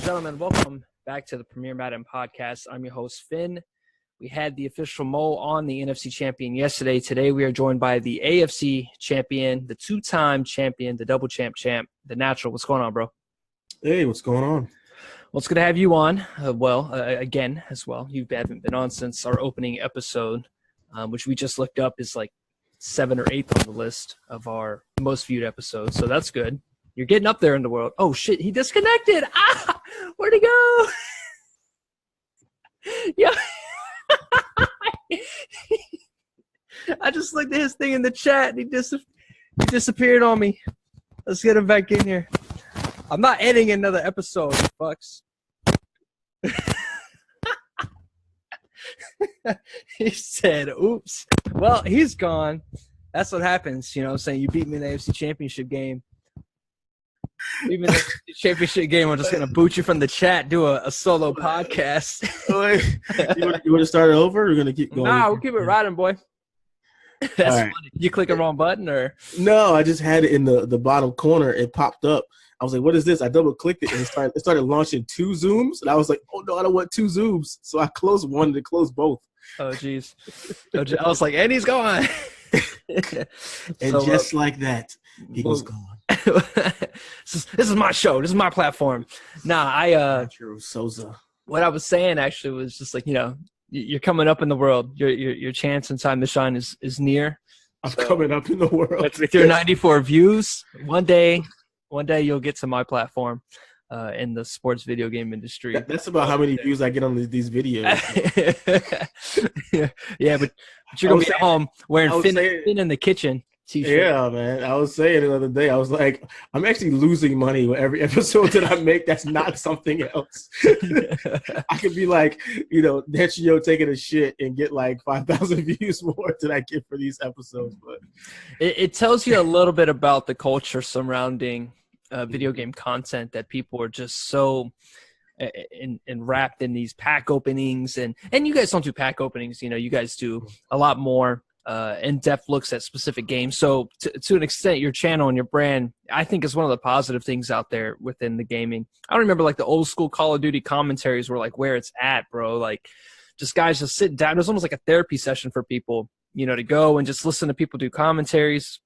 gentlemen, welcome back to the Premier Madden podcast. I'm your host, Finn. We had the official Mo on the NFC champion yesterday. Today, we are joined by the AFC champion, the two-time champion, the double champ, the natural. What's going on, bro? Hey, what's going on? Well, it's good to have you on. Again, as well. You haven't been on since our opening episode, which we just looked up is like 7th or 8th on the list of our most viewed episodes. So that's good. You're getting up there in the world. Oh, shit. He disconnected. Where'd he go? Yeah. I just looked at his thing in the chat, and he disappeared on me. Let's get him back in here. I'm not editing another episode, fucks. He said, oops. Well, he's gone. That's what happens. You know what I'm saying? You beat me in the AFC Championship game. Even in the championship game, I'm just going to boot you from the chat, do a solo podcast. You want to start it over, or are you going to keep going? Nah, we'll keep it riding, boy. That's right. funny. You click the wrong button, or? No, I just had it in the bottom corner. It popped up. I was like, what is this? I double-clicked it, and it started launching 2 zooms. And I was like, oh, no, I don't want 2 zooms. So I closed one to close both. Oh, jeez. I was like, and he's gone. And just like that, he was gone. This is my show. This is my platform. Nah, Souza. What I was saying actually was just like, you know, you're coming up in the world. Your chance and time to shine is near. I'm coming up in the world. With your 94 views, one day you'll get to my platform in the sports video game industry. That's about how many views I get on these videos. Yeah, but you're going to be at home wearing Finn in the kitchen t-shirt. Yeah, man. I was saying the other day, I was like, I'm actually losing money with every episode that I make that's not something else. I could be like, you know, Nechio taking a shit and get like 5,000 views more than I get for these episodes. But it tells you a little bit about the culture surrounding video game content, that people are just so wrapped in these pack openings. And you guys don't do pack openings. You know, you guys do a lot more in-depth looks at specific games. So to an extent, your channel and your brand, I think, is one of the positive things out there within the gaming. I remember like the old school Call of Duty commentaries were like where it's at, bro. Like just guys just sitting down. It was almost like a therapy session for people, you know, to go and just listen to people do commentaries,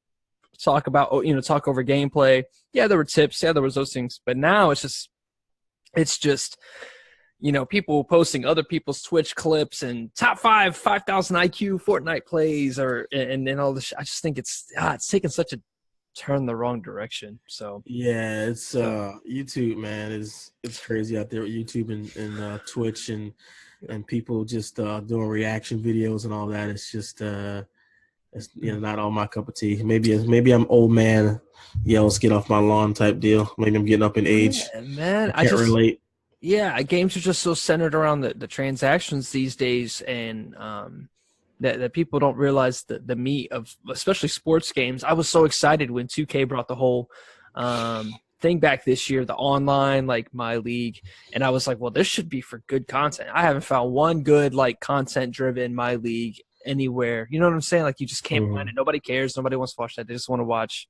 talk about, you know, talk over gameplay. Yeah, there were tips. Yeah, there was those things. But now it's just, you know, people posting other people's Twitch clips and top 5,000 IQ Fortnite plays, and all this. I just think it's taken such a turn the wrong direction. So yeah, it's YouTube, man. It's crazy out there with YouTube and Twitch and people just doing reaction videos and all that. It's just it's, you know, not all my cup of tea. Maybe I'm old man yells get off my lawn type deal. Maybe I'm getting up in age. Yeah, man, I can't relate. Yeah, games are just so centered around the transactions these days, and that people don't realize the meat of, especially sports games. I was so excited when 2K brought the whole thing back this year, the online, like My League, and I was like, well, this should be for good content. I haven't found one good, like, content-driven My League anywhere. You know what I'm saying? Like, you just can't find it. Nobody cares. Nobody wants to watch that. They just want to watch,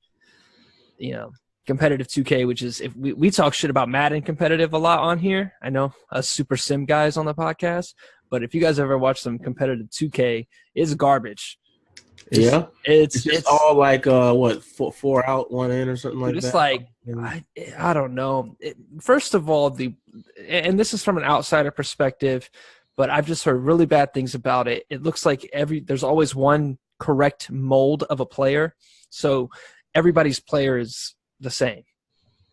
you know, competitive 2K, which is, if we talk shit about Madden competitive a lot on here. I know us super sim guys on the podcast, but if you guys ever watch some competitive 2K, it's garbage. It's just all like what, 4 out, 1 in, or something like that. It's like I don't know. First of all, and this is from an outsider perspective, but I've just heard really bad things about it. It looks like there's always one correct mold of a player, so everybody's player is the same,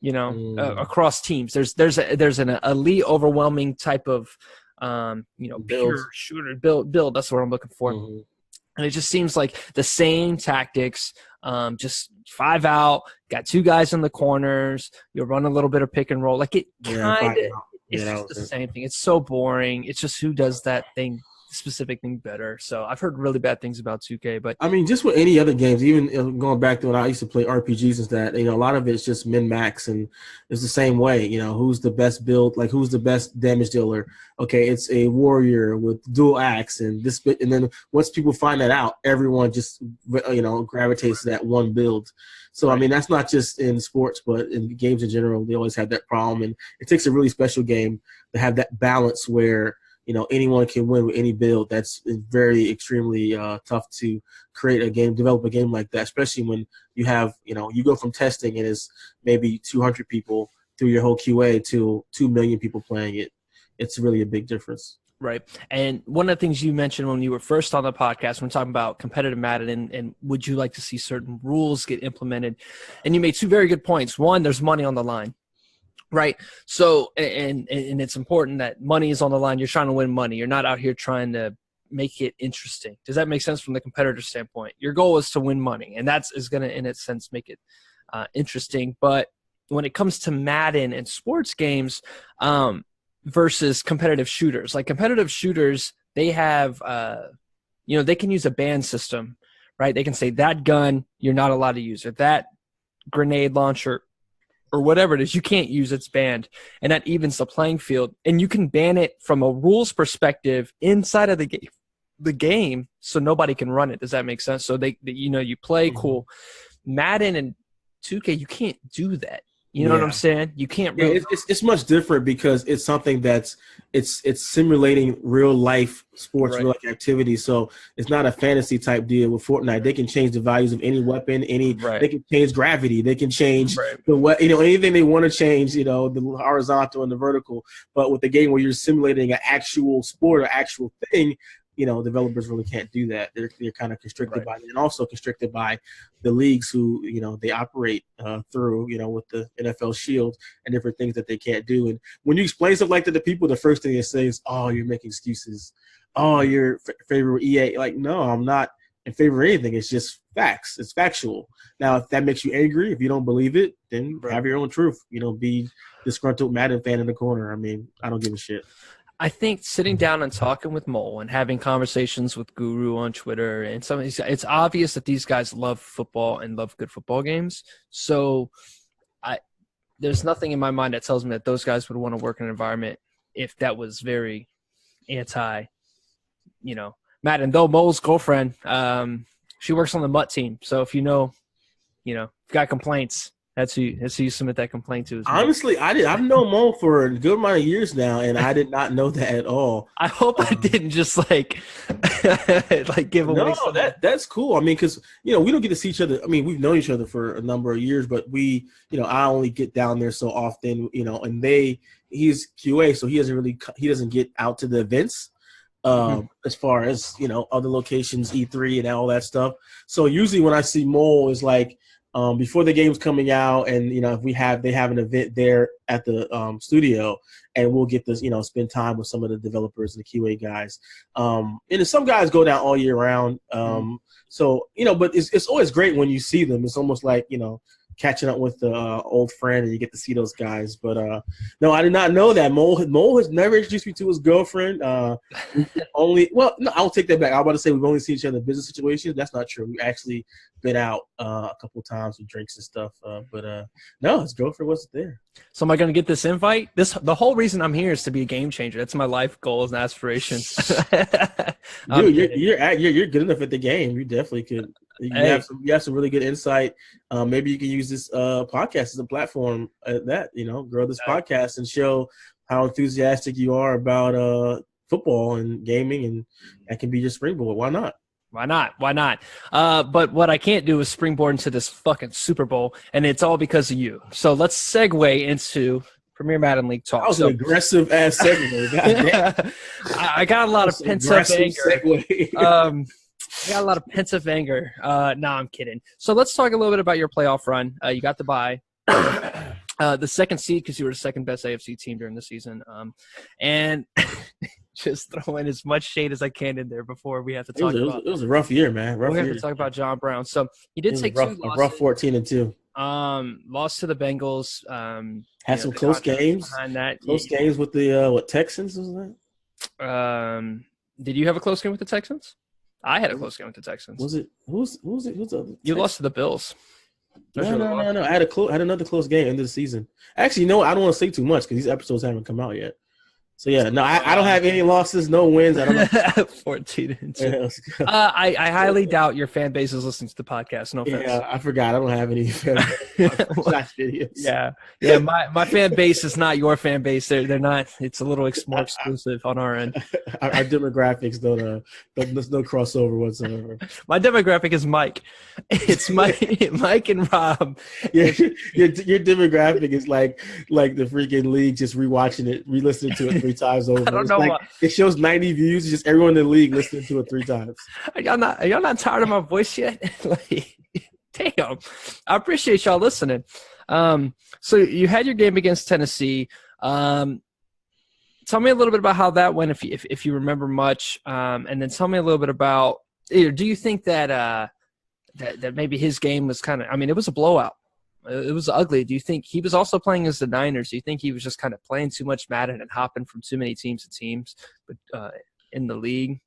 you know, across teams. There's an elite, overwhelming type of, you know, pure shooter build. That's what I'm looking for. And it just seems like the same tactics, just 5 out, got 2 guys in the corners. You'll run a little bit of pick and roll. Like it's just the same thing. It's so boring. It's just, who does that thing specific thing better. So I've heard really bad things about 2K, but I mean, just with any other games, even going back to when I used to play RPGs and that, a lot of it's just min-max, and it's the same way. Who's the best build, like who's the best damage dealer? Okay, it's a warrior with dual axe, and then once people find that out, everyone just gravitates to that one build. So I mean, that's not just in sports, but in games in general, they always have that problem, and it takes a really special game to have that balance where anyone can win with any build. That's very extremely tough to develop a game like that, especially when you have, you go from testing and it's maybe 200 people through your whole QA to 2 million people playing it. It's really a big difference. Right. And one of the things you mentioned when you were first on the podcast, when talking about competitive Madden and would you like to see certain rules get implemented? And you made two very good points. One, there's money on the line. Right. So, and it's important that money is on the line. You're trying to win money. You're not out here trying to make it interesting. Does that make sense from the competitor standpoint? Your goal is to win money, and is going to, in its sense, make it interesting. But when it comes to Madden and sports games versus competitive shooters, like competitive shooters, they have, they can use a ban system, right? They can say that gun, you're not allowed to use it. That grenade launcher, or whatever it is, you can't use, it's banned, and that evens the playing field. And you can ban it from a rules perspective inside of the game, so nobody can run it. Does that make sense? So you play cool. Madden and 2K, you can't do that. You know what I'm saying? You can't really. Yeah, it's much different because it's something that's it's simulating real life sports, real life activity. So it's not a fantasy type deal with Fortnite. They can change the values of any weapon, they can change gravity, they can change anything they want to change. The horizontal and the vertical. But with the game where you're simulating an actual sport or actual thing, developers really can't do that. They're kind of constricted by it, and also constricted by the leagues who, they operate through, with the NFL Shield and different things that they can't do. And when you explain stuff like that to people, the first thing they say is, "Oh, you're making excuses. Oh, you're favor EA." Like, no, I'm not in favor of anything. It's just facts. It's factual. Now, if that makes you angry, if you don't believe it, then have your own truth. Be disgruntled Madden fan in the corner. I mean, I don't give a shit. I think sitting down and talking with Mole and having conversations with Guru on Twitter and some of these, it's obvious that these guys love football and love good football games. So there's nothing in my mind that tells me that those guys would want to work in an environment if that was very anti, Madden. Though Mole's girlfriend, she works on the Mutt team. So if if you've got complaints, that's who you submit that complaint to. Honestly, I've known Mo for a good amount of years now, and I did not know that at all. I hope I didn't just give away. No, that's cool. I mean, because we don't get to see each other. I mean, we've known each other for a number of years, but I only get down there so often. And he's QA, so he doesn't get out to the events. As far as other locations, E3 and all that stuff. So usually when I see Mole, is like. Before the game's coming out, and if they have an event there at the studio, and we'll get to spend time with some of the developers and the QA guys. And some guys go down all year round. So but it's always great when you see them. It's almost like catching up with the old friend, and you get to see those guys. But no, I did not know that. Mole has never introduced me to his girlfriend. I'll take that back. I was about to say we've only seen each other in business situations. That's not true. We actually been out a couple of times with drinks and stuff. But no, his girlfriend wasn't there. So am I going to get this invite? The whole reason I'm here is to be a game changer. That's my life goals and aspirations. Dude, you're good enough at the game. You definitely could. You have some really good insight. Maybe you can use this podcast as a platform that grow this podcast and show how enthusiastic you are about football and gaming, and that can be your springboard. Why not? Why not? But what I can't do is springboard into this fucking Super Bowl, and it's all because of you. So let's segue into Premier Madden League talk. That was an aggressive ass segue. I got a lot of pent-up anger. I got a lot of pensive anger. No, I'm kidding. So let's talk a little bit about your playoff run. You got the bye. The second seed because you were the second best AFC team during the season. And just throw in as much shade as I can in there before we have to talk about it. It was a rough year, man. We have to talk about John Brown. So he did take two losses. A rough 14-2. Lost to the Bengals. Had some close games. Behind that. Close games with the Texans, was that? Did you have a close game with the Texans? I had a close game with the Texans. Was it who was it? Who's the You lost to the Bills. No. I had another close game end of the season. Actually, you know what? I don't want to say too much because these episodes haven't come out yet. So yeah, no, I don't have any losses, no wins. I don't know. 14-2. I highly doubt your fan base is listening to the podcast. No offense. Yeah, I forgot. I don't have any fan videos. Yeah. My fan base is not your fan base. They're not. It's a little more exclusive on our end. Our demographics there's no crossover whatsoever. My demographic is Mike. It's Mike and Rob. Yeah, your demographic is like the freaking league, just rewatching it, re-listening to it 3 times over. I don't know why. It shows 90 views. It's just everyone in the league listening to it 3 times. Are y'all not tired of my voice yet? Damn. I appreciate y'all listening. So you had your game against Tennessee. Tell me a little bit about how that went, if you remember much, and then tell me a little bit about. Do you think that that maybe his game was kind of? I mean, it was a blowout. It was ugly. Do you think he was also playing as the Niners? Do you think he was just kind of playing too much Madden and hopping from too many teams to teams, but in the league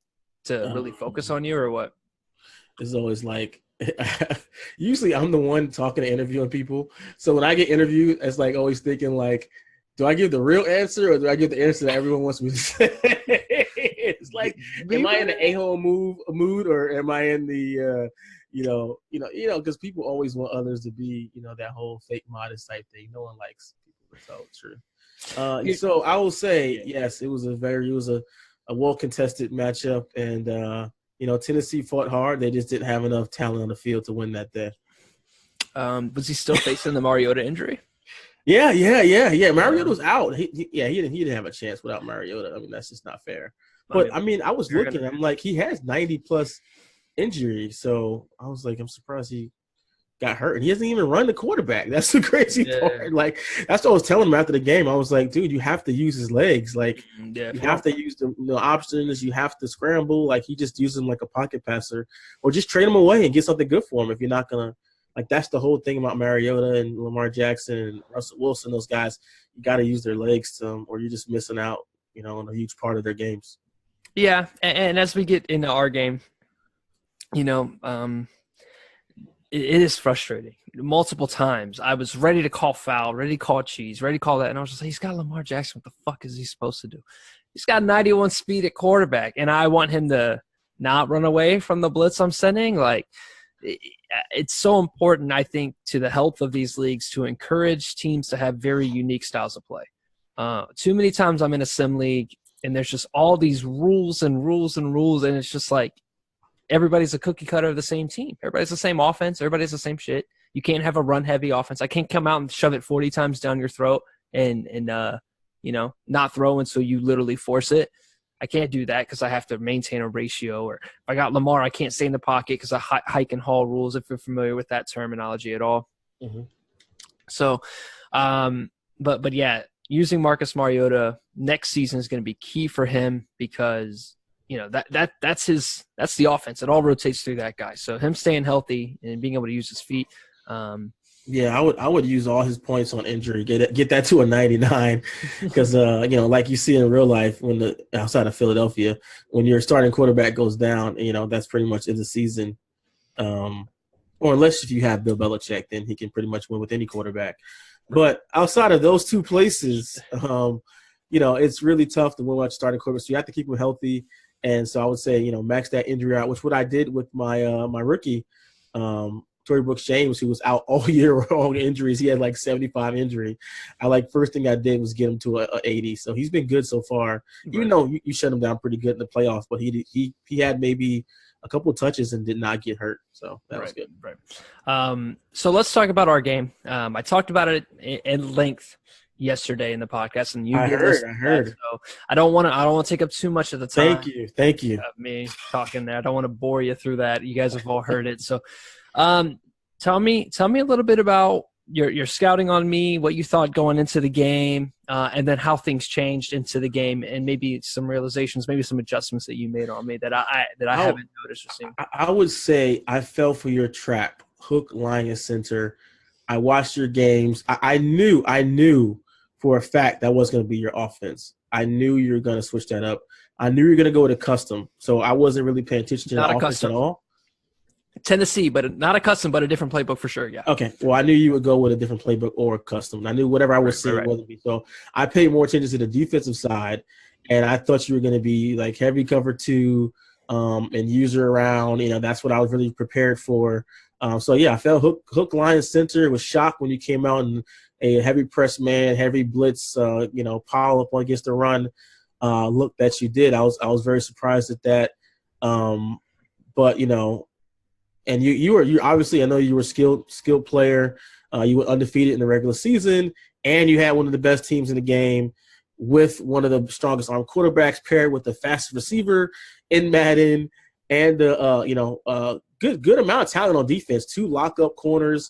to really focus on you, or what? It's always like. Usually I'm the one talking and interviewing people. So when I get interviewed, it's like always thinking like, do I give the real answer or do I give the answer that everyone wants me to say? It's like, am I in the a-hole mood or am I in the because people always want others to be, that whole fake modest type thing. No one likes people to tell the truth. So I will say, yes, it was a well contested matchup, and Tennessee fought hard. They just didn't have enough talent on the field to win that day. Was he still facing the Mariota injury? Yeah. Mariota was out. He didn't have a chance without Mariota. I mean, that's just not fair. But I was looking. I'm like, he has 90+ injuries, so I was like, I'm surprised he got hurt, and he hasn't even run the quarterback. That's the crazy part. Like, that's what I was telling him after the game. I was like, dude, you have to use his legs. Like, you have to use the options. You have to scramble. Like, he just uses him like a pocket passer, or just trade him away and get something good for him. If you're not gonna, like, that's the whole thing about Mariota and Lamar Jackson and Russell Wilson. Those guys, you got to use their legs or you're just missing out, on a huge part of their games. Yeah, and as we get into our game, it is frustrating. Multiple times, I was ready to call foul, ready to call cheese, ready to call that, and I was just like, he's got Lamar Jackson. What the fuck is he supposed to do? He's got 91 speed at quarterback, and I want him to not run away from the blitz I'm sending. Like, it's so important, I think, to the health of these leagues to encourage teams to have very unique styles of play. Too many times I'm in a sim league, and there's just all these rules, and it's just like, everybody's a cookie cutter of the same team. Everybody's the same offense. Everybody's the same shit. You can't have a run-heavy offense. I can't come out and shove it 40 times down your throat and not throw until you literally force it. I can't do that because I have to maintain a ratio. Or if I got Lamar, I can't stay in the pocket because of hike and haul rules, if you're familiar with that terminology at all. Mm-hmm. So, but yeah, using Marcus Mariota next season is going to be key for him because – that's the offense. It all rotates through that guy. So him staying healthy and being able to use his feet. I would use all his points on injury. Get that to a 99 because like you see in real life when outside of Philadelphia, when your starting quarterback goes down, that's pretty much in the season. Or unless if you have Bill Belichick, then he can pretty much win with any quarterback. But outside of those two places, it's really tough to win with starting quarterback. So you have to keep him healthy. And so I would say, max that injury out, which what I did with my my rookie, Torrey Brooks James, who was out all year long injuries. He had like 75 injury. First thing I did was get him to a 80. So he's been good so far, even though you shut him down pretty good in the playoffs. But he had maybe a couple of touches and did not get hurt. So that was good. Right. So let's talk about our game. I talked about it in length yesterday in the podcast, and I heard. So I don't want to take up too much of the time. Thank you. Of me talking there. I don't want to bore you through that. You guys have all heard it. So, tell me a little bit about your scouting on me, what you thought going into the game, and then how things changed into the game, and maybe some realizations, maybe some adjustments that you made on me that I haven't noticed or seen. I would say I fell for your trap, hook, line, and center. I watched your games. I knew for a fact that was going to be your offense. I knew you were going to switch that up. I knew you were going to go with a custom, so I wasn't really paying attention to the offense at all. Tennessee, but not a custom, but a different playbook for sure. Yeah. Okay. Well, I knew you would go with a different playbook or a custom. I knew whatever I was seeing wasn't me. So I paid more attention to the defensive side, and I thought you were going to be like heavy cover 2 and user around. That's what I was really prepared for. So yeah, I felt hook, line, center. Was shocked when you came out in a heavy press man, heavy blitz, pile up against the run look that you did. I was very surprised at that. But and you obviously, I know you were a skilled player. You were undefeated in the regular season, and you had one of the best teams in the game with one of the strongest arm quarterbacks paired with the fastest receiver in Madden, and good amount of talent on defense. 2 lock-up corners,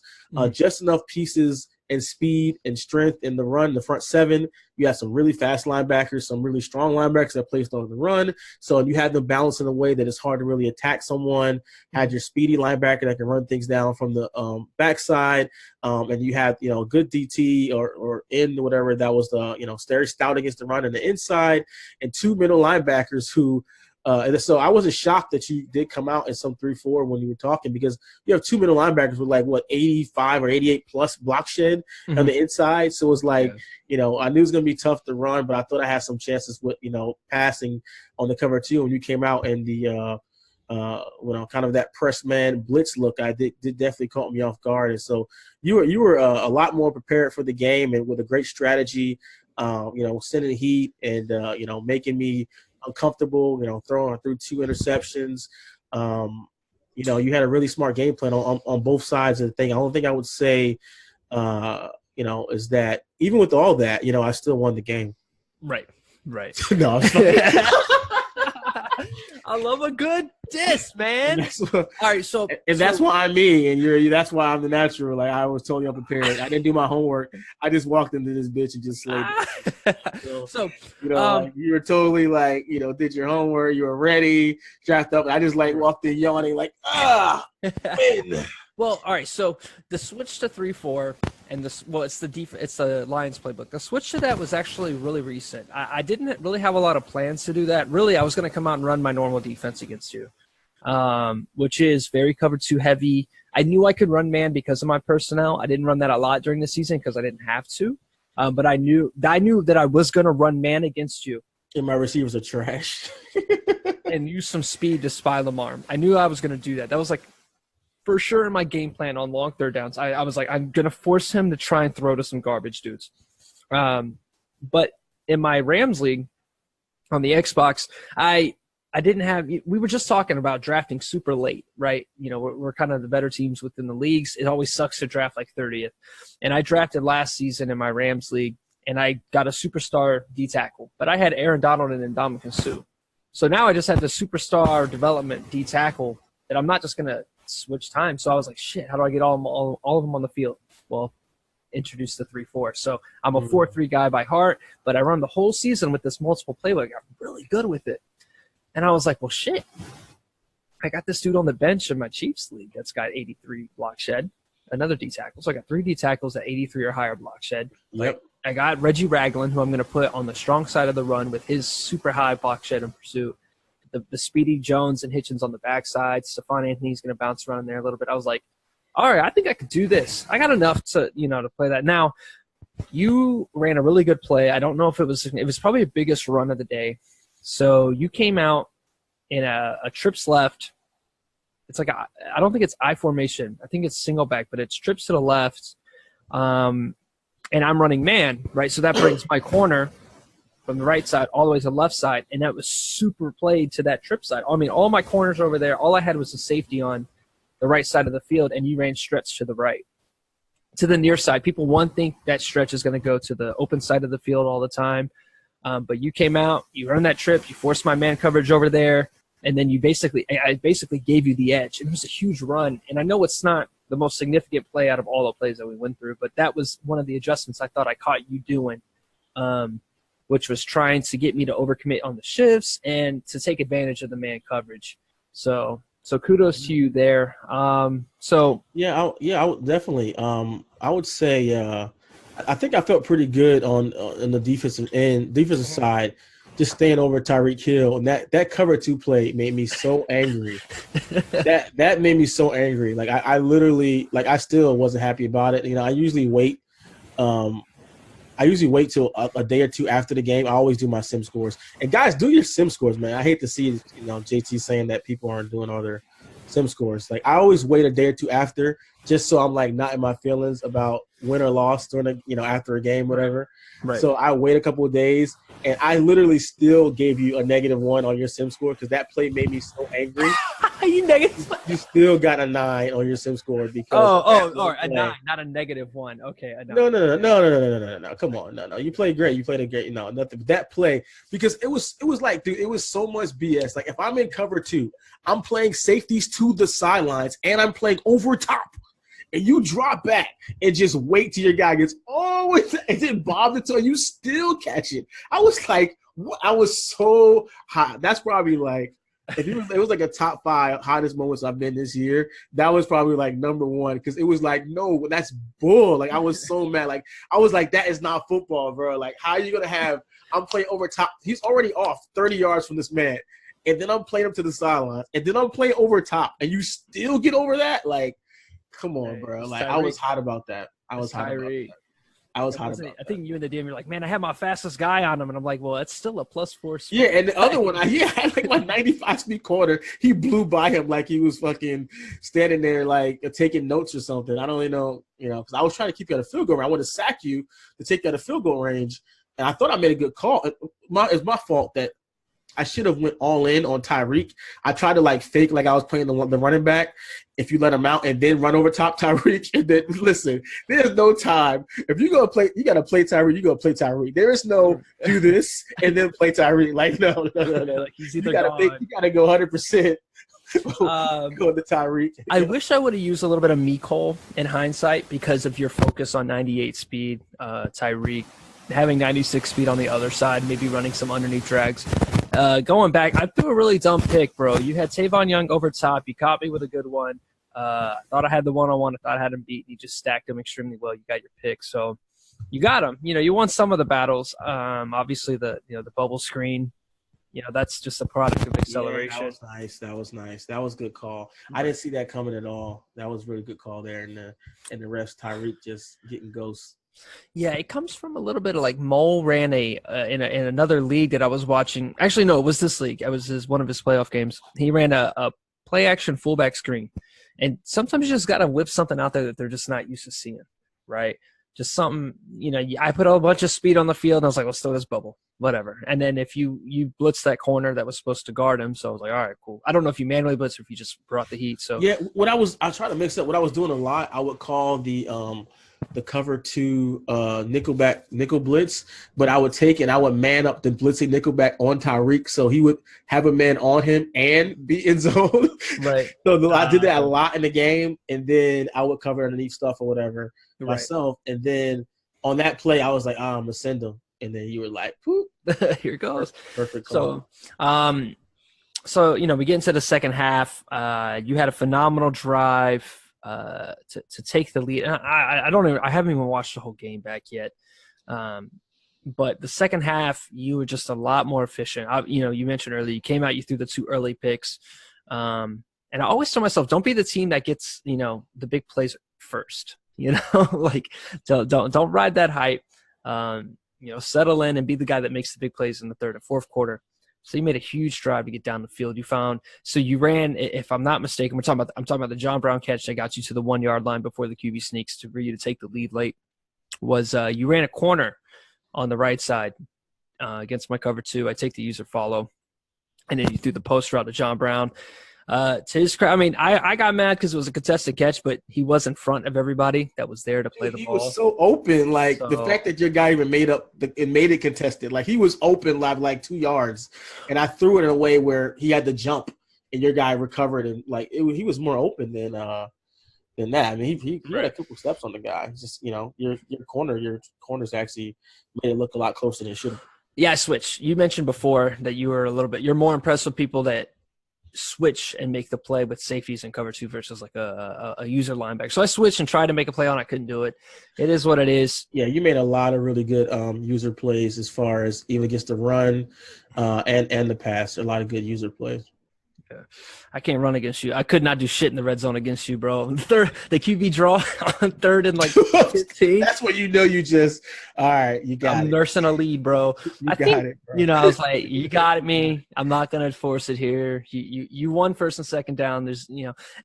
just enough pieces and speed and strength in the run, the front 7. You have some really fast linebackers, some really strong linebackers that placed on the run. So you have them balanced in a way that it's hard to really attack someone. Had your speedy linebacker that can run things down from the backside. And you have, good DT or in whatever that was Stary Stout against the run in the inside, and 2 middle linebackers who and so I wasn't shocked that you did come out in some 3-4 when you were talking, because you have 2 middle linebackers with 85 or 88 plus block shed on the inside. So it was like, I knew it was going to be tough to run, but I thought I had some chances with, passing on the cover 2. When you came out in the, kind of that press man blitz look, I did definitely caught me off guard. And so you were a lot more prepared for the game, and with a great strategy, sending heat and, making me uncomfortable, throwing through 2 interceptions. You had a really smart game plan on both sides of the thing. I don't think I would say, is that even with all that, I still won the game. Right. No, I love a good diss, man. All right, so that's why I'm me, and that's why I'm the natural. Like, I was totally unprepared. I didn't do my homework. I just walked into this bitch and just slayed it. You were totally did your homework. You were ready, strapped up. I just walked in yawning win. Well, all right. So the switch to 3-4, and it's the Lions playbook. The switch to that was actually really recent. I didn't really have a lot of plans to do that. Really, I was going to come out and run my normal defense against you, which is very cover 2 heavy. I knew I could run man because of my personnel. I didn't run that a lot during the season because I didn't have to. But I knew that I was going to run man against you. And my receivers are trash. And use some speed to spy them arm. I knew I was going to do that. That was for sure in my game plan on long third downs. I was I'm going to force him to try and throw to some garbage dudes. But in my Rams league on the Xbox, I didn't have – we were just talking about drafting super late, right? We're kind of the better teams within the leagues. It always sucks to draft 30th. And I drafted last season in my Rams league, and I got a superstar D-tackle. But I had Aaron Donald and Ndamukong Suh. So now I just had the superstar development D-tackle that I'm not just going to switch time. So I was like, shit, how do I get all of them on the field? Well, introduce the 3-4. So I'm a 4-3 guy by heart, but I run the whole season with this multiple playbook. I'm really good with it. And I was like, well, shit. I got this dude on the bench in my Chiefs league that's got 83 block shed, another D-tackle. So I got 3 D-tackles at 83 or higher block shed. Yep. I got Reggie Ragland, who I'm going to put on the strong side of the run with his super high block shed and pursuit. The speedy Jones and Hitchens on the backside. Stephon Anthony's going to bounce around there a little bit. I was like, all right, I think I could do this. I got enough to play that. Now, you ran a really good play. I don't know if it was probably the biggest run of the day. So you came out in a trips left. It's I don't think it's I formation. I think it's single back, but it's trips to the left. And I'm running man, right? So that brings my corner from the right side all the way to the left side, and that was super played to that trip side. I mean, all my corners over there, all I had was a safety on the right side of the field, and you ran stretch to the right. To the near side, people, think that stretch is going to go to the open side of the field all the time, but you came out, you earned that trip, you forced my man coverage over there, and then I basically gave you the edge. And it was a huge run, and I know it's not the most significant play out of all the plays that we went through, but that was one of the adjustments I thought I caught you doing, which was trying to get me to overcommit on the shifts and to take advantage of the man coverage. So kudos to you there. I would definitely. I would say I think I felt pretty good on the defensive side just staying over Tyreek Hill. And that cover 2 play made me so angry. that made me so angry. Like I literally, like I still wasn't happy about it. You know, I usually wait till a day or two after the game. I always do my sim scores. And guys, do your sim scores, man. I hate to see, you know, JT saying that people aren't doing all their sim scores. Like I always wait a day or two after, just so I'm like not in my feelings about win or loss during a, you know, after a game, whatever. Right. So I wait a couple of days, and I literally still gave you a -1 on your sim score because that play made me so angry. You still got a 9 on your sim score because or a 9, not a -1. Okay, a 9. No. Come on, no. You played great. You played a great. No, nothing. That play, because it was like, dude, it was so much BS. Like if I'm in cover 2, I'm playing safeties to the sidelines, and I'm playing over top. And you drop back and just wait till your guy gets and then bob the toe, you still catch it. I was like, I was so hot. That's probably like, if it was like a top 5 hottest moments I've been this year, that was probably like number 1, because it was like, no, that's bull. Like I was so mad. Like I was like, that is not football, bro. Like how are you gonna have? I'm playing over top. He's already off 30 yards from this man, and then I'm playing him to the sidelines, and then I'm playing over top, and you still get over that? Like, come on, bro. Like I was hot about that. I think you and the DM, you're like, man, I had my fastest guy on him. And I'm like, well, that's still a +4 speed. Yeah, and the other one, I had like my 95 speed corner. He blew by him like he was fucking standing there like taking notes or something. I don't really know, you know, because I was trying to keep you at a field goal range. I wanted to sack you to take you at a field goal range. And I thought I made a good call. It's my fault that I should have went all in on Tyreek. I tried to like fake like I was playing the running back. If you let him out and then run over top Tyreek, and then listen, there's no time. If you go play, you gotta play Tyreek. You go play Tyreek. There is no do this and then play Tyreek. Like no. Like he's either you gotta go 100%. Go to Tyreek. I wish I would have used a little bit of Mecole in hindsight because of your focus on 98 speed, Tyreek. Having 96 speed on the other side, maybe running some underneath drags. Going back, I threw a really dumb pick, bro. You had Tavon Young over top. You caught me with a good one. I thought I had the one-on-one. I thought I had him beat. You just stacked him extremely well. You got your pick. So you got him. You know, you won some of the battles. Obviously, the bubble screen, you know, that's just a product of acceleration. Yeah, that was nice. That was a good call. I didn't see that coming at all. That was a really good call there. And the refs, Tyreek just getting ghosts. Yeah, it comes from a little bit of like Mole ran in another league that I was watching. Actually, no, it was this league. It was one of his playoff games. He ran a play action fullback screen, and sometimes you just got to whip something out there that they're just not used to seeing, right? Just something, you know. I put a bunch of speed on the field, and I was like, let's throw this bubble, whatever. And then if you blitz that corner that was supposed to guard him, so I was like, all right, cool. I don't know if you manually blitz or if you just brought the heat. So yeah, I tried to mix up. What I was doing a lot, I would call the cover 2 nickel blitz, but I would take and I would man up the blitzing nickelback on Tyreek, so he would have a man on him and be in zone. Right. So I did that a lot in the game, and then I would cover underneath stuff or whatever myself, and then on that play I was like, I'm gonna send him, and then you were like, "Poop, here it goes." Perfect call. So you know, we get into the second half. You had a phenomenal drive to take the lead. I haven't even watched the whole game back yet. But the second half, you were just a lot more efficient. You mentioned earlier, you came out, you threw the 2 early picks. And I always tell myself, don't be the team that gets, the big plays first, like don't ride that hype. Settle in and be the guy that makes the big plays in the third and fourth quarter. So you made a huge drive to get down the field. You ran, if I'm not mistaken, I'm talking about the John Brown catch that got you to the 1 yard line before the QB sneaks for you to take the lead late. You ran a corner on the right side against my cover 2. I take the user follow, and then you threw the post route to John Brown. To his credit, I got mad because it was a contested catch, but he was in front of everybody that was there to play the ball. He was so open, the fact that your guy even made it contested. Like, he was open like 2 yards, and I threw it in a way where he had to jump, and your guy recovered, and he was more open than that. I mean, he had a couple steps on the guy. It's just your corners actually made it look a lot closer than it should have. Yeah, I switched. You mentioned before that you're more impressed with people that switch and make the play with safeties and cover 2 versus like a user linebacker. So I switched and tried to make a play on. I couldn't do it. It is what it is. Yeah, you made a lot of really good user plays as far as even against the run and the pass. A lot of good user plays. Yeah. I can't run against you. I could not do shit in the red zone against you, bro. The QB draw on 3rd and like 15. That's what you know. You just all right. You got it. I'm nursing a lead, bro. I think, bro. I was like, you got it, me. I'm not gonna force it here. You won 1st and 2nd down. There's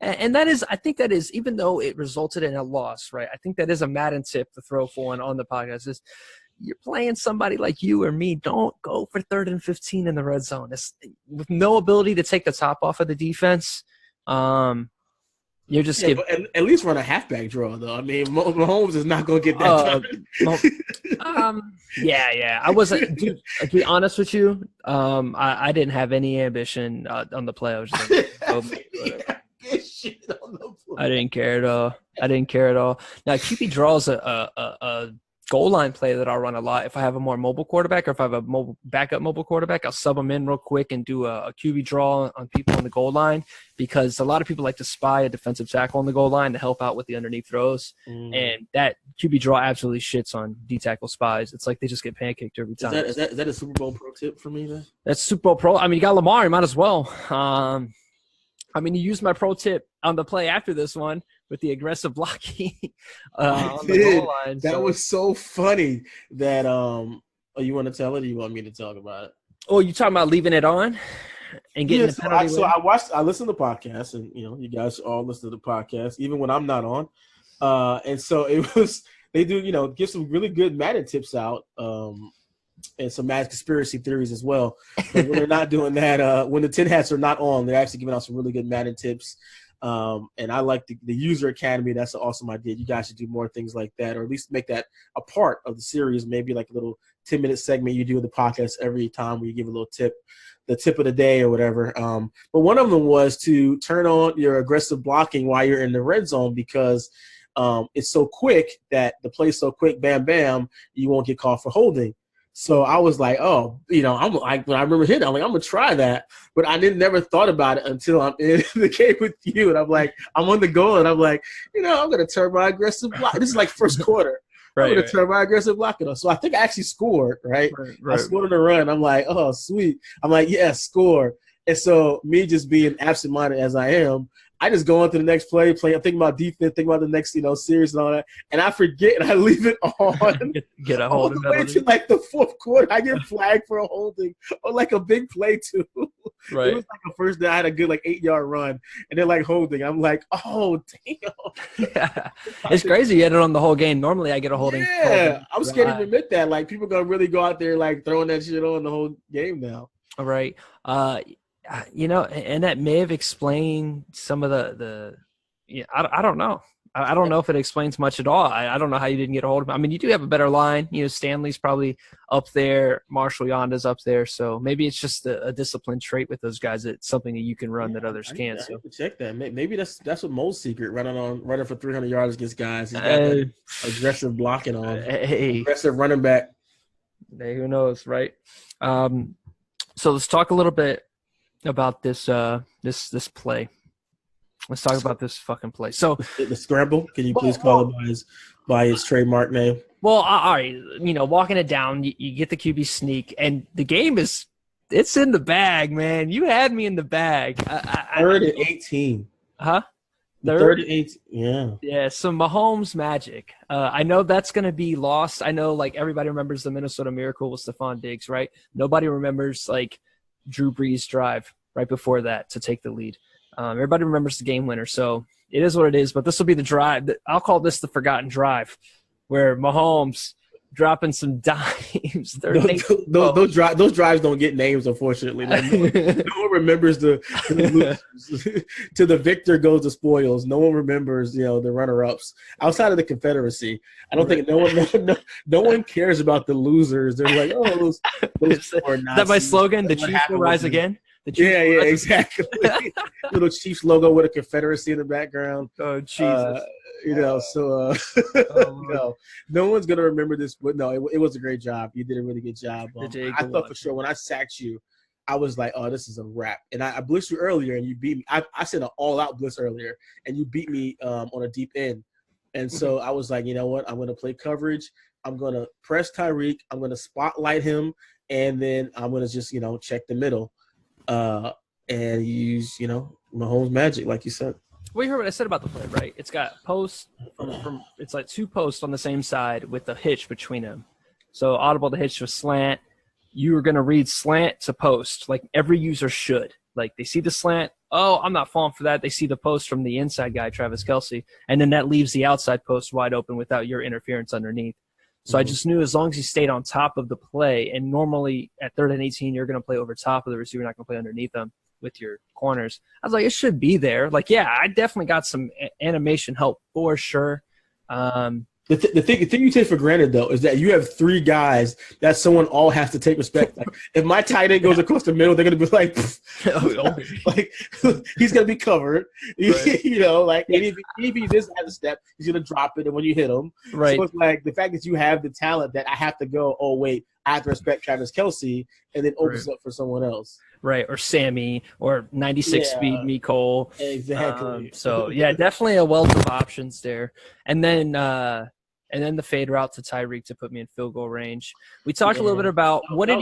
and that is, I think that is, even though it resulted in a loss, right? I think that is a Madden tip to throw for one on the podcast. Is you're playing somebody like you or me, don't go for 3rd and 15 in the red zone. It's, with no ability to take the top off of the defense, you're just at least run a halfback draw, though. I mean, Mahomes is not going to get that. Yeah. I wasn't, dude, to be honest with you, I didn't have any ambition on the play. I was just like, I didn't care at all. Now, QB draws a goal line play that I'll run a lot. If I have a more mobile quarterback, or if I have a backup mobile quarterback, I'll sub them in real quick and do a QB draw on people on the goal line, because a lot of people like to spy a defensive tackle on the goal line to help out with the underneath throws. And that QB draw absolutely shits on D-tackle spies. It's like they just get pancaked every time. Is that a Super Bowl pro tip for me then? That's Super Bowl pro. I mean, you got Lamar, you might as well. I mean, you used my pro tip on the play after this one with the aggressive blocking on the goal line. That was so funny that you want to tell it, or you want me to talk about it? Oh, you talking about leaving it on and getting the penalty? I listened to the podcast, and you guys all listen to the podcast, even when I'm not on. And so they do, give some really good Madden tips out, and some Madden conspiracy theories as well. But when they're not doing that, when the tin hats are not on, they're actually giving out some really good Madden tips. And I like the user academy. That's an awesome idea. You guys should do more things like that, or at least make that a part of the series. Maybe like a little 10-minute segment you do in the podcast every time where you give a little tip, the tip of the day or whatever. But one of them was to turn on your aggressive blocking while you're in the red zone, because it's so quick that the play's so quick, bam, bam, you won't get called for holding. So I was like, I'm like, when I remember hitting, I'm like, I'm going to try that. But I never thought about it until I'm in the game with you. And I'm like, I'm on the goal, and I'm like, I'm going to turn my aggressive block. This is like first quarter. I'm going to turn my aggressive blocking on. So I think I actually scored, right? I scored on the run. I'm like, oh, sweet. I'm like, yeah, score. And so me just being absent-minded as I am, I just go on to the next play. I'm thinking about defense, thinking about the next, series and all that. And I forget, and I leave it on. Get a hold of it. To like the fourth quarter, I get flagged for a holding or like a big play too. Right. It was like a first down. I had a good 8-yard run, and they're like holding. I'm like, oh damn. Yeah, it's crazy. You had it on the whole game. Normally, I get a holding. Yeah, I'm scared to admit that. Like, people gonna really go out there like throwing that shit on the whole game now. All right. And that may have explained some of the I don't know. I don't know if it explains much at all. I don't know how you didn't get a hold of him. I mean, you do have a better line. Stanley's probably up there. Marshall Yonda's up there. So maybe it's just a discipline trait with those guys. It's something that you can run that others can't. So check that. Maybe that's what Mo's secret, running for 300 yards against guys. He's got that aggressive blocking on. Aggressive running back. Hey, who knows, right? So let's talk a little bit about this this play. Let's talk about this fucking play. So the scramble. Can you please call it by his trademark name? Well, all right. Walking it down, you get the QB sneak, and the game it's in the bag, man. You had me in the bag. 3rd and 18. Huh? 3rd and 18. Yeah. Yeah. So Mahomes magic. I know that's gonna be lost. I know everybody remembers the Minnesota Miracle with Stephon Diggs, right? Nobody remembers Drew Brees' drive right before that to take the lead. Everybody remembers the game winner, so it is what it is. But this will be the drive. I'll call this the forgotten drive, where Mahomes dropping some dimes. Those drives don't get names, unfortunately. No one remembers the to the victor goes the spoils. No one remembers the runner-ups outside of the Confederacy. I don't think no one cares about the losers. They're like, oh, those is that my slogan? The Chiefs will rise again. Yeah, exactly. Little Chiefs logo with a Confederacy in the background. Oh, Jesus. No one's going to remember this. But no, it was a great job. You did a really good job. I thought for sure when I sacked you, I was like, oh, this is a wrap. And I blitzed you earlier, and you beat me. I said an all-out blitz earlier, and you beat me on a deep end. And so I was like, you know what? I'm going to play coverage. I'm going to press Tyreek. I'm going to spotlight him, and then I'm going to just, check the middle and use, Mahomes magic, like you said. Well, you heard what I said about the play, right? It's got posts from it's like 2 posts on the same side with a hitch between them. So audible to hitch to a slant. You are going to read slant to post, like every user should. Like they see the slant. Oh, I'm not falling for that. They see the post from the inside guy, Travis Kelce, and then that leaves the outside post wide open without your interference underneath. So I just knew as long as he stayed on top of the play, and normally at 3rd and 18, you're going to play over top of the receiver, not going to play underneath them with your corners. I was like, it should be there. Like, yeah, I definitely got some animation help for sure. The thing you take for granted, though, is that you have 3 guys that someone all has to take respect. Like, if my tight end goes across the middle, they're going to be like, like he's going to be covered. Right. And if he just has a step, he's going to drop it, and when you hit him. Right. So it's like the fact that you have the talent that I have to go, oh, wait, I have to respect Travis Kelce, and then opens up for someone else. Right, or Sammy, or 96 speed Mecole. Exactly. So, yeah, definitely a wealth of options there. And then the fade route to Tyreek to put me in field goal range. We talked a little bit about what did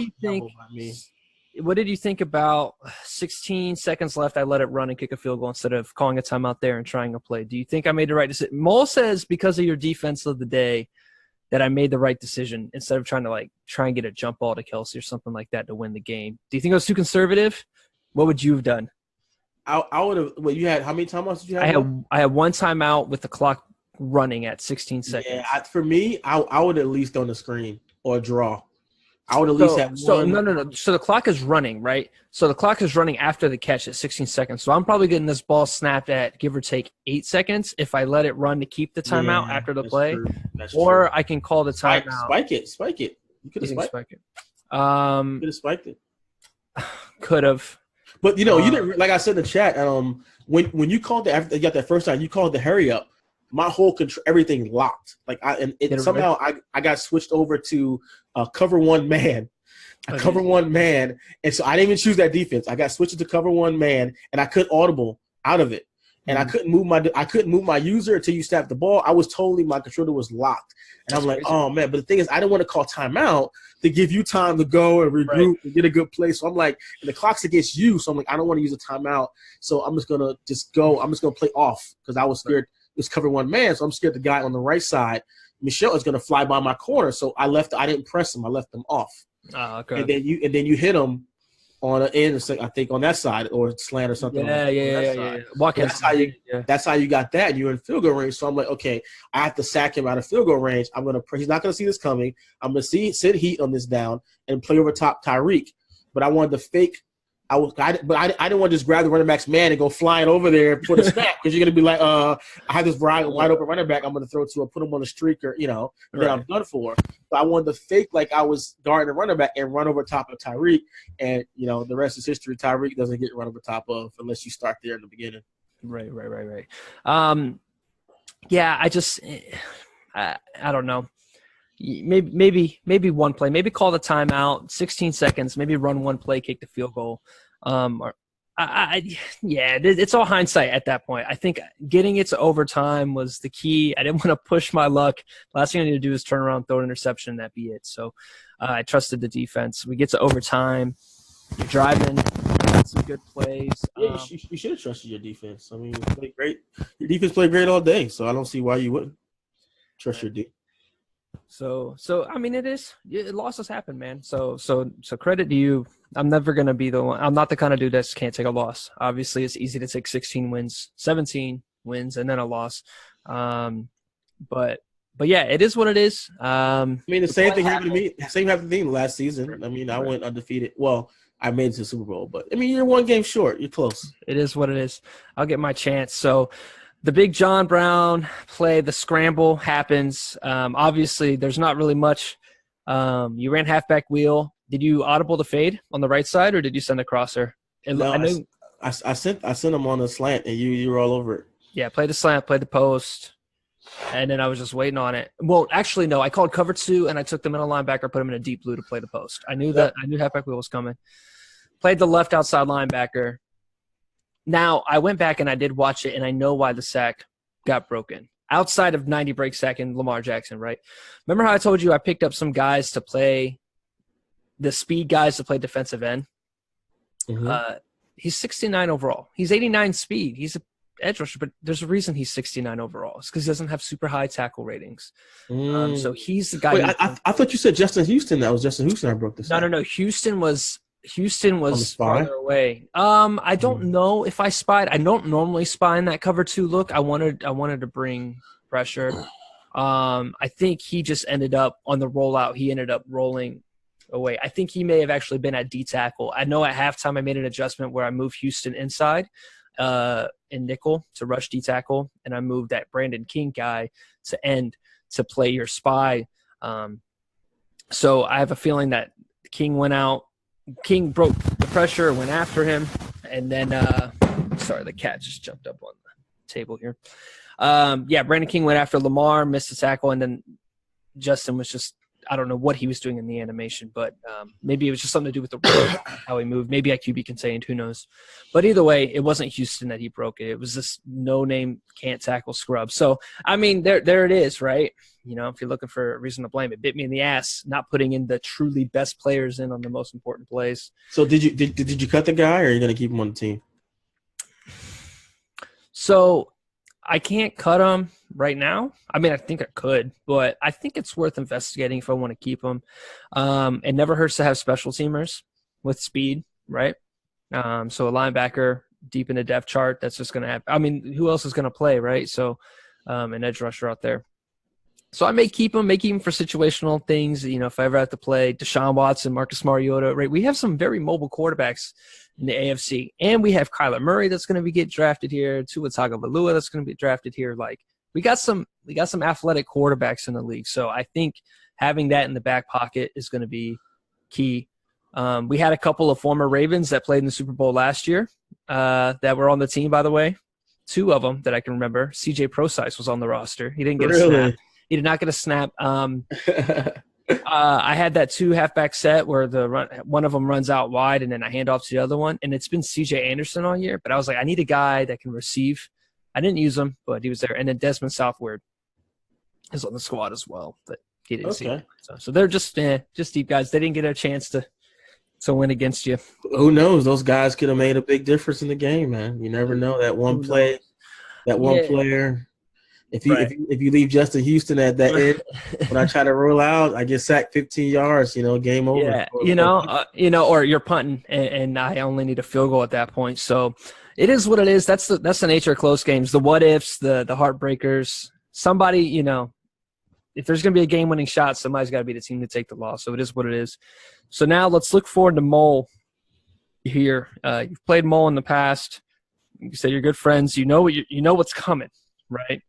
you think about 16 seconds left, I let it run and kick a field goal instead of calling a timeout there and trying a play. Do you think I made the right decision? Mole says because of your defense of the day that I made the right decision instead of trying to try and get a jump ball to Kelce or something like that to win the game. Do you think I was too conservative? What would you have done? I would have. Well, you had how many timeouts did you have? I had 1 timeout with the clock running at 16 seconds. Yeah, for me, I would at least on the screen or draw. I would at least have one. So no. So the clock is running, right? So the clock is running after the catch at 16 seconds. So I'm probably getting this ball snapped at give or take 8 seconds if I let it run to keep the timeout after the play. That's or true. I can call the timeout. Spike it. You could have spiked it. You could have spiked it. Could have. But you didn't, like I said in the chat. When you called you got that first time, you called the hurry up. My whole everything locked. Somehow I got switched over to cover 1 man. Cover 1 man, and so I didn't even choose that defense. I got switched to cover 1 man, and I couldn't audible out of it. And I couldn't move my user until you snapped the ball. My controller was locked. And I'm like, oh man. But the thing is, I didn't want to call timeout to give you time to go and regroup and get a good play. So I'm like, and the clock's against you. So I'm like, I don't want to use a timeout. So I'm just gonna go. I'm just gonna play off because I was scared. It's cover 1 man, so I'm scared the guy on the right side, Michelle, is gonna fly by my corner. So I didn't press him. I left them off. Oh, okay. And then you hit him on an end, I think on that side or slant or something. Yeah. That's how you got that. You're in field goal range. So I'm like, okay, I have to sack him out of field goal range. He's not gonna see this coming. I'm gonna sit heat on this down and play over top Tyreek. But I wanted to fake. I didn't want to just grab the running back's man and go flying over there and put a snap because you're gonna be like, I have this wide open running back. I'm gonna throw to or put him on a streak or then I'm done for. So I wanted to fake like I was guarding the running back and run over top of Tyreek, and the rest is history. Tyreek doesn't get run over top of unless you start there in the beginning. Right. Yeah, I don't know. Maybe 1 play. Maybe call the timeout, 16 seconds. Maybe run 1 play, kick the field goal. It's all hindsight at that point. I think getting it to overtime was the key. I didn't want to push my luck. Last thing I need to do is turn around, throw an interception, and that be it. So I trusted the defense. We get to overtime. You're driving. Got some good plays. Yeah, you should have trusted your defense. I mean, you played great. Your defense played great all day, so I don't see why you wouldn't trust your defense. So I mean, losses happen, man. So credit to you. I'm never gonna be the one. I'm not the kind of dude that can't take a loss. Obviously, it's easy to take 16 wins, 17 wins, and then a loss. But yeah, it is what it is. I mean, the same thing happened to me. Same happened to me last season. I mean, I went undefeated. Well, I made it to the Super Bowl, but I mean, you're 1 game short. You're close. It is what it is. I'll get my chance. So. The big John Brown play, the scramble happens. Obviously, there's not really much. You ran halfback wheel. Did you audible the fade on the right side, or did you send a crosser? I sent him on the slant, and you were all over it. Yeah, played the slant, played the post, and then I was just waiting on it. Well, actually, no. I called cover 2, and I took the middle linebacker, put him in a deep blue to play the post. I knew halfback wheel was coming. Played the left outside linebacker. Now, I went back and I did watch it, and I know why the sack got broken. Outside of 90 break sack and Lamar Jackson, right? Remember how I told you I picked up some guys to play, the speed guys to play defensive end? Mm-hmm. He's 69 overall. He's 89 speed. He's an edge rusher, but there's a reason he's 69 overall. It's because he doesn't have super high tackle ratings. So he's the guy. Wait, I thought you said Justin Houston. That was Justin Houston I broke this. No. Houston was farther away. I don't Mm-hmm. know if I spied. I don't normally spy in that cover 2 look. I wanted to bring pressure. I think he just ended up on the rollout. He ended up rolling away. I think he may have actually been at D tackle. I know at halftime I made an adjustment where I moved Houston inside in nickel to rush D tackle, and I moved that Brandon King guy to end to play your spy. So I have a feeling that King went out. King broke the pressure, went after him, and then sorry, the cat just jumped up on the table here. Brandon King went after Lamar, missed the tackle, and then Justin was just, I don't know what he was doing in the animation, but maybe it was just something to do with the road, how he moved. Maybe IQB contained, who knows. But either way, it wasn't Houston that he broke it. It was this no-name can't tackle scrub. So, I mean, there it is, right? You know, if you're looking for a reason to blame, it bit me in the ass not putting in the truly best players in on the most important plays. So did you cut the guy, or are you going to keep him on the team? So I can't cut him right now. I mean, I think I could, but I think it's worth investigating if I want to keep him. It never hurts to have special teamers with speed, right? So a linebacker deep in the depth chart, that's just going to happen. I mean, who else is going to play, right? So an edge rusher out there. So I may keep him for situational things. You know, if I ever have to play Deshaun Watson, Marcus Mariota, right? We have some very mobile quarterbacks in the AFC, and we have Kyler Murray that's going to get drafted here, Tua Tagovailoa that's going to be drafted here. Like we got some athletic quarterbacks in the league. So I think having that in the back pocket is going to be key. We had a couple of former Ravens that played in the Super Bowl last year that were on the team, by the way. 2 of them that I can remember. CJ Prosise was on the roster. He didn't get a snap. He did not get a snap. I had that 2 halfback set where one of them runs out wide and then I hand off to the other one. And it's been CJ Anderson all year. But I was like, I need a guy that can receive. I didn't use him, but he was there. And then Desmond Southward is on the squad as well. But he didn't see him. So they're just deep guys. They didn't get a chance to win against you. Who knows? Those guys could have made a big difference in the game, man. You never know. That one play, one player. If you leave Justin Houston at that end, when I try to roll out, I get sacked 15 yards. You know, game over. Yeah, or you're punting, and I only need a field goal at that point. So it is what it is. That's the nature of close games. The what ifs, the heartbreakers. Somebody, if there's going to be a game-winning shot, somebody's got to be the team to take the loss. So it is what it is. So now let's look forward to Mole here. You've played Mole in the past. You said you're good friends. You know what's coming, right?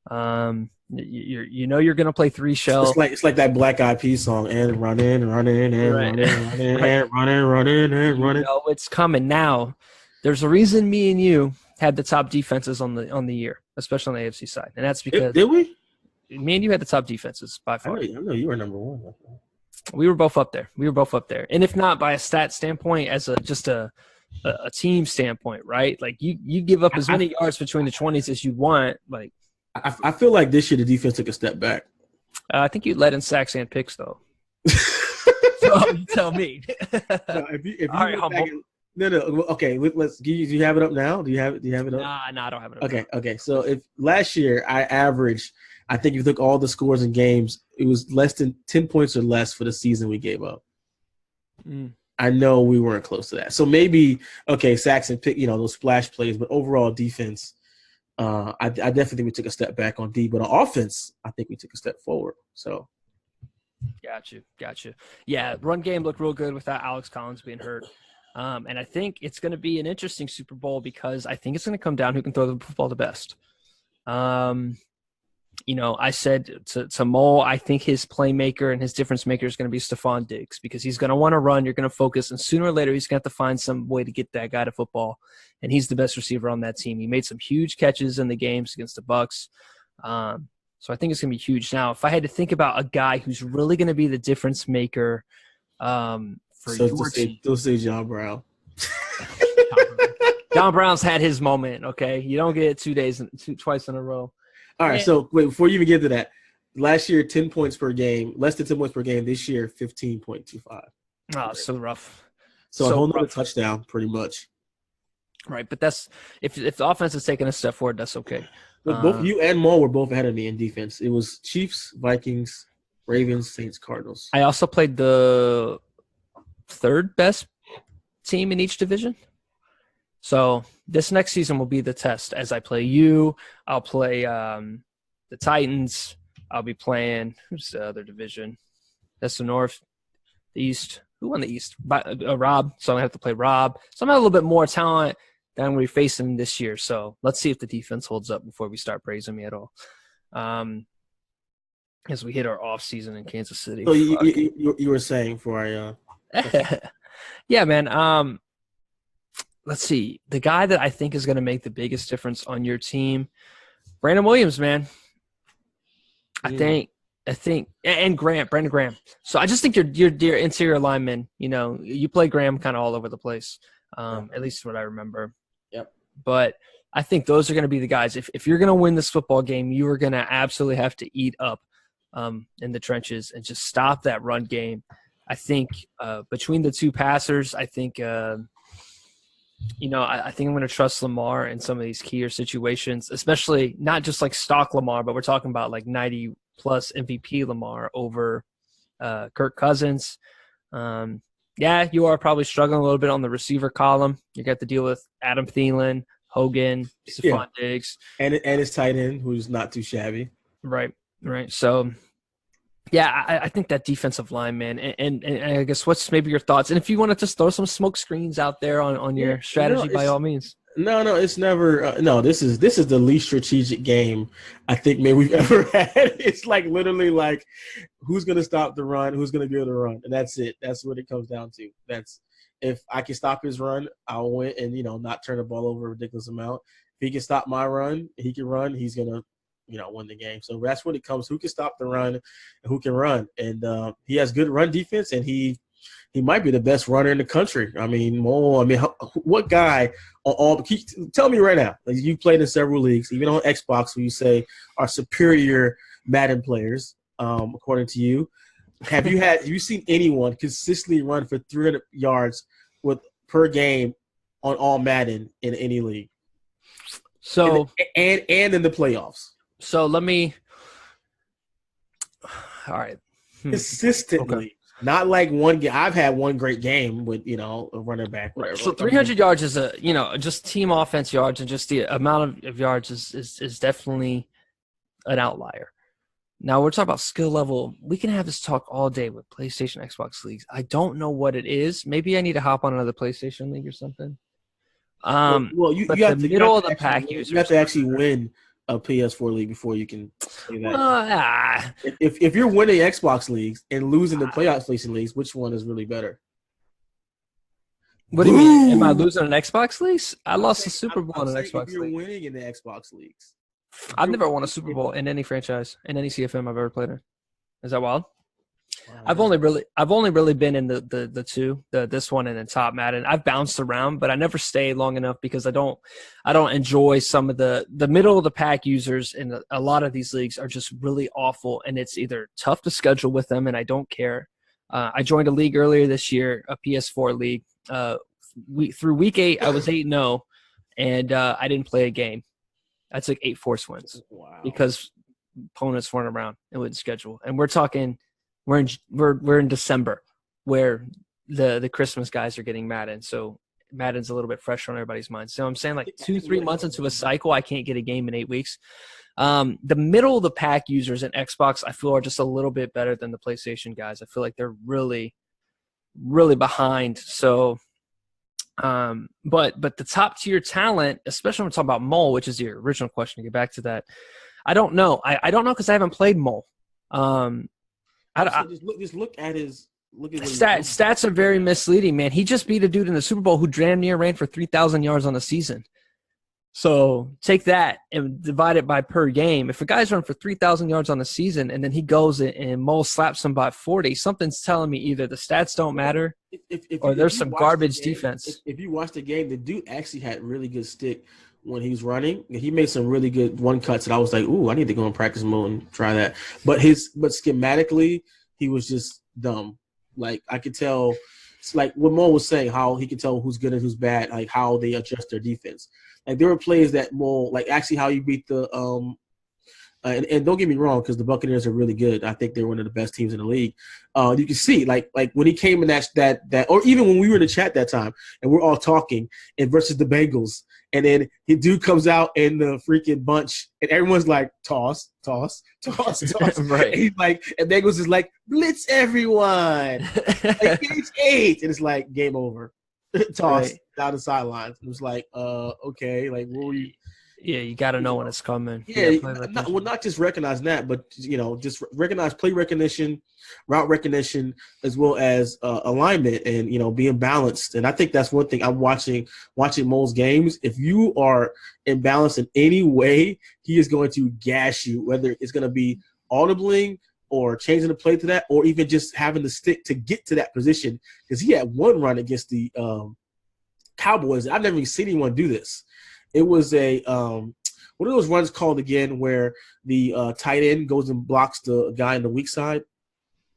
You're going to play 3 shell. It's like that Black Eyed Peas song, and run in, and run in, and run in. It's coming now. There's a reason me and you had the top defenses on the year, especially on the AFC side, and that's because did we? Me and you had the top defenses by far. I know you were number 1. We were both up there. And if not by a stat standpoint, as just a team standpoint, right? Like you give up as many yards between the 20s as you want. Like I feel like this year the defense took a step back. I think you led in sacks and picks though. So you tell me. No, if you all right, humble. No. Okay, let's. Do you have it up now? Do you have it up? Nah, I don't have it up. Okay. So if last year I averaged, I think if you took all the scores in games, it was less than 10 points or less for the season we gave up. I know we weren't close to that. So maybe, sacks and pick, those splash plays, but overall defense, I definitely think we took a step back on D, but on offense, I think we took a step forward. So. Got you. Yeah, run game looked real good without Alex Collins being hurt. And I think it's going to be an interesting Super Bowl because I think it's going to come down who can throw the football the best. I said to Mole, I think his playmaker and his difference maker is going to be Stephon Diggs because he's going to want to run. You're going to focus, and sooner or later he's going to have to find some way to get that guy to football. And he's the best receiver on that team. He made some huge catches in the games against the Bucs. So I think it's going to be huge. Now, if I had to think about a guy who's really going to be the difference maker for your team. Don't say John Brown. John Brown's had his moment. Okay, you don't get it twice in a row. All right, so wait, before you even get to that, last year 10 points per game, less than 10 points per game. This year 15.25. Oh, so rough. So a whole nother touchdown, pretty much. Right, but that's if the offense is taking a step forward, that's okay. But both you and Mo were both ahead of me in defense. It was Chiefs, Vikings, Ravens, Saints, Cardinals. I also played the third best team in each division. So this next season will be the test. As I play you, I'll play the Titans. I'll be playing – who's the other division? That's the North, the East. Who won the East? Rob. So I'm going to have to play Rob. So I'm going to have a little bit more talent than we're facing this year. So let's see if the defense holds up before we start praising me at all. As we hit our off season in Kansas City. So you were saying for our yeah, man. Let's see. The guy that I think is going to make the biggest difference on your team, Brandon Williams, man. I think, and Brandon Graham. So I just think your interior linemen, you play Graham kind of all over the place, at least what I remember. Yep. But I think those are going to be the guys. If you're going to win this football game, you are going to absolutely have to eat up in the trenches and just stop that run game. I think between the two passers, I think I think I'm going to trust Lamar in some of these keyer situations, especially not just like stock Lamar, but we're talking about like 90-plus MVP Lamar over Kirk Cousins. Yeah, you are probably struggling a little bit on the receiver column. You got to deal with Adam Thielen, Hogan, Stephon Diggs. And his tight end, who's not too shabby. Right. So, yeah, I think that defensive line, man, and I guess what's maybe your thoughts? And if you want to just throw some smoke screens out there on your strategy, by all means. No, it's never. No, this is the least strategic game I think maybe we've ever had. It's like literally like who's going to stop the run, who's going to be able to run, and that's it. That's what it comes down to. That's if I can stop his run, I'll win, and not turn the ball over a ridiculous amount. If he can stop my run, he can run. He's gonna win the game. So that's when it comes. Who can stop the run and who can run? And he has good run defense, and he might be the best runner in the country. I mean, what guy tell me right now, like you played in several leagues, even on Xbox, who you say are superior Madden players, according to you. Have you seen anyone consistently run for 300 yards per game on all Madden in any league? So and in the playoffs. So let me – all right. Consistently. Okay. Not like one game. I've had one great game with, a running back. Whatever. So 300 yards is just team offense yards, and just the amount of yards is definitely an outlier. Now we're talking about skill level. We can have this talk all day with PlayStation, Xbox leagues. I don't know what it is. Maybe I need to hop on another PlayStation league or something. You have to middle of the pack users. You have to actually win a PS4 league before you can say that. If you're winning Xbox leagues and losing the PlayStation leagues, which one is really better? What do you mean? Am I losing an Xbox leagues? I lost the Super Bowl in an Xbox league. You're winning in the Xbox leagues. I've never won a Super Bowl in any franchise, in any CFM I've ever played in. Is that wild? Wow. I've only really been in the two, this one and then Top Madden. I've bounced around, but I never stay long enough because I don't enjoy some of the middle of the pack users in a lot of these leagues are just really awful, and it's either tough to schedule with them, and I don't care. I joined a league earlier this year, a PS4 league. Through week 8, I was 8-0, and I didn't play a game. I took 8 force wins. Wow. Because opponents weren't around and wouldn't schedule, and we're talking. We're in December, where the Christmas guys are getting Madden, so Madden's a little bit fresher on everybody's mind. So I'm saying like 2-3 months into a cycle, I can't get a game in 8 weeks. The middle of the pack users in Xbox, I feel, are just a little bit better than the PlayStation guys. I feel like they're really, really behind. So, but the top tier talent, especially when we're talking about Mole, which is your original question, to get back to that, I don't know. I don't know because I haven't played Mole. Just look at his stats are very misleading, man. He just beat a dude in the Super Bowl who damn near ran for 3,000 yards on the season. So take that and divide it by per game. If a guy's run for 3,000 yards on the season and then he goes and Mole slaps him by 40, something's telling me either the stats don't matter or there's some garbage defense. If you watch the game, the dude actually had really good stick when he was running. He made some really good one cuts, and I was like, "Ooh, I need to go in practice mode and try that." But schematically, he was just dumb. Like I could tell, it's like what Mo was saying, how he could tell who's good and who's bad, like how they adjust their defense. Like there were plays that Mo, like actually how you beat the and don't get me wrong, because the Buccaneers are really good. I think they're one of the best teams in the league. You can see, like when he came in that, or even when we were in the chat that time, and we're all talking, and versus the Bengals, and then the dude comes out in the freaking bunch, and everyone's like, toss. Right. And he's like, and Bengals is like, blitz everyone, like it's 8, and it's like game over, toss down the sidelines. It was like, okay, like what were you? Yeah, you got to know when it's coming. Yeah, not just recognize that, but just recognize play recognition, route recognition, as well as alignment, and being balanced. And I think that's one thing I'm watching Mole's games. If you are imbalanced in any way, he is going to gash you. Whether it's going to be audibling or changing the play to that, or even just having the stick to get to that position. Because he had one run against the Cowboys. I've never even seen anyone do this. It was a what are those runs called again where the tight end goes and blocks the guy in the weak side?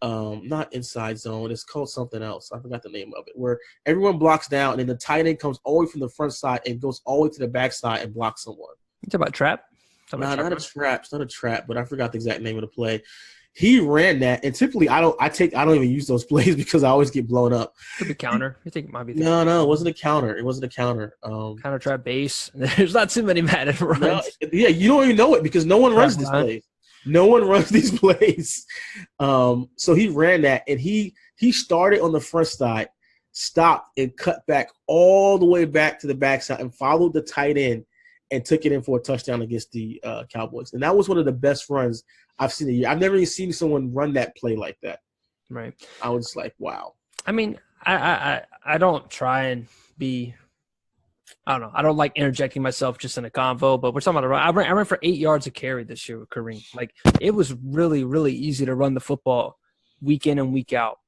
Not inside zone. It's called something else. I forgot the name of it. Where everyone blocks down and then the tight end comes all the way from the front side and goes all the way to the back side and blocks someone. You talking about trap? No, not a trap. It's not a trap, but I forgot the exact name of the play. He ran that, and typically I don't even use those plays because I always get blown up. Could be counter. You think it might be? No, it wasn't a counter. It wasn't a counter. Counter trap base. There's not too many Madden runs. No, yeah, you don't even know it because no one runs these plays. No one runs these plays. So he ran that, and he started on the front side, stopped, and cut back all the way back to the backside, and followed the tight end and took it in for a touchdown against the Cowboys. And that was one of the best runs I've seen in a year. I've never even seen someone run that play like that. Right. I was like, wow. I mean, I don't try and be – I don't know. I don't like interjecting myself just in a convo, but we're talking about a run. I ran for 8 yards a carry this year with Kareem. Like, it was really, really easy to run the football week in and week out.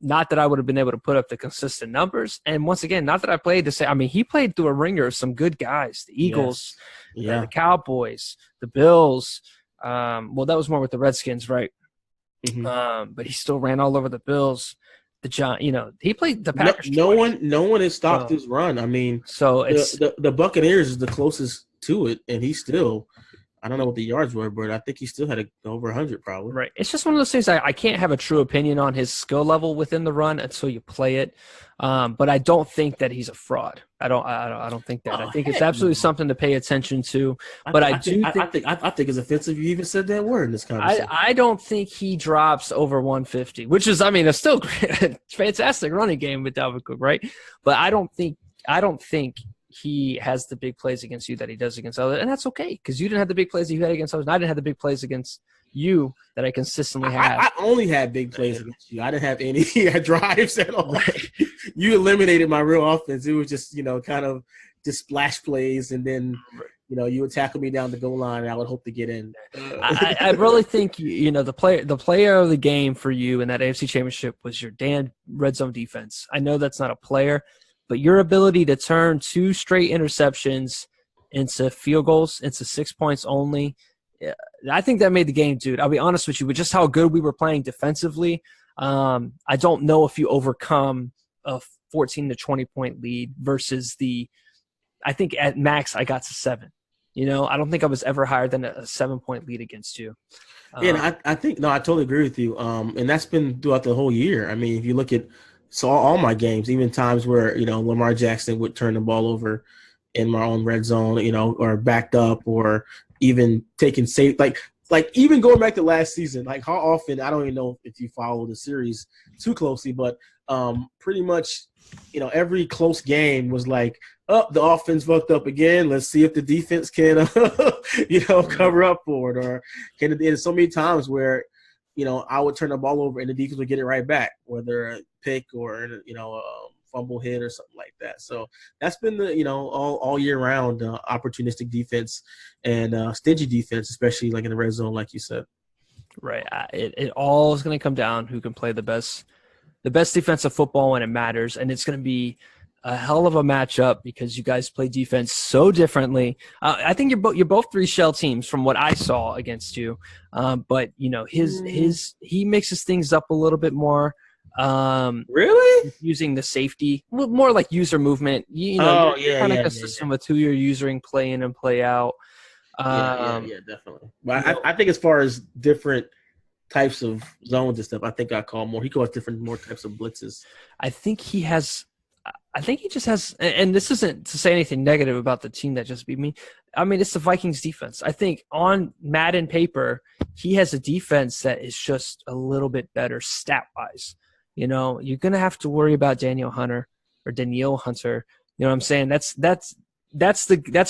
Not that I would have been able to put up the consistent numbers. And once again, not that I played to say – I mean, he played through a ringer of some good guys. The Eagles, the Cowboys, the Bills. Well, that was more with the Redskins, right? Mm-hmm. But he still ran all over the Bills. He played the Packers. No one has stopped his run. I mean, so it's the Buccaneers is the closest to it, and he still – I don't know what the yards were, but I think he still had over 100 probably. Right. It's just one of those things I can't have a true opinion on his skill level within the run until you play it. But I don't think that he's a fraud. I don't think that. I think it's absolutely something to pay attention to. But I think it's offensive you even said that word in this conversation. I don't think he drops over 150, which is, I mean, it's still great, fantastic running game with Dalvin Cook, right? But I don't think he has the big plays against you that he does against others, and that's okay because you didn't have the big plays that you had against others, and I didn't have the big plays against you that I consistently had. I only had big plays against you. I didn't have any drives at all. Right. You eliminated my real offense. It was just kind of just splash plays, and then you would tackle me down the goal line, and I would hope to get in. I really think the player of the game for you in that AFC Championship was your damn red zone defense. I know that's not a player. But your ability to turn 2 straight interceptions into field goals, into 6 points only, I think that made the game, dude. I'll be honest with you, with just how good we were playing defensively, I don't know if you overcome a 14 to 20 point lead versus I think at max I got to 7. I don't think I was ever higher than a 7-point lead against you. I think I totally agree with you. And that's been throughout the whole year. I mean, if you look at all my games, even times where, Lamar Jackson would turn the ball over in my own red zone, or backed up, or even taking safe, like even going back to last season, like how often, I don't even know if you follow the series too closely, but pretty much, every close game was like, the offense fucked up again. Let's see if the defense can, cover up for it, or and so many times where, I would turn the ball over and the defense would get it right back, whether a pick or, fumble hit or something like that. So that's been the all year round opportunistic defense and stingy defense, especially like in the red zone, like you said. Right. It all is going to come down who can play the best defensive football when it matters, and it's going to be a hell of a matchup because you guys play defense so differently. I think you're both three shell teams from what I saw against you, but he mixes things up a little bit more. Really? Using the safety, more like user movement. You're kind of consistent with who you're using play in and play out. Yeah, definitely. But I think as far as different types of zones and stuff, I think he calls more types of blitzes. I think he just has, and this isn't to say anything negative about the team that just beat me. I mean, it's the Vikings defense. I think on Madden paper, he has a defense that is just a little bit better stat-wise. You're going to have to worry about Danielle Hunter. You know what I'm saying? That's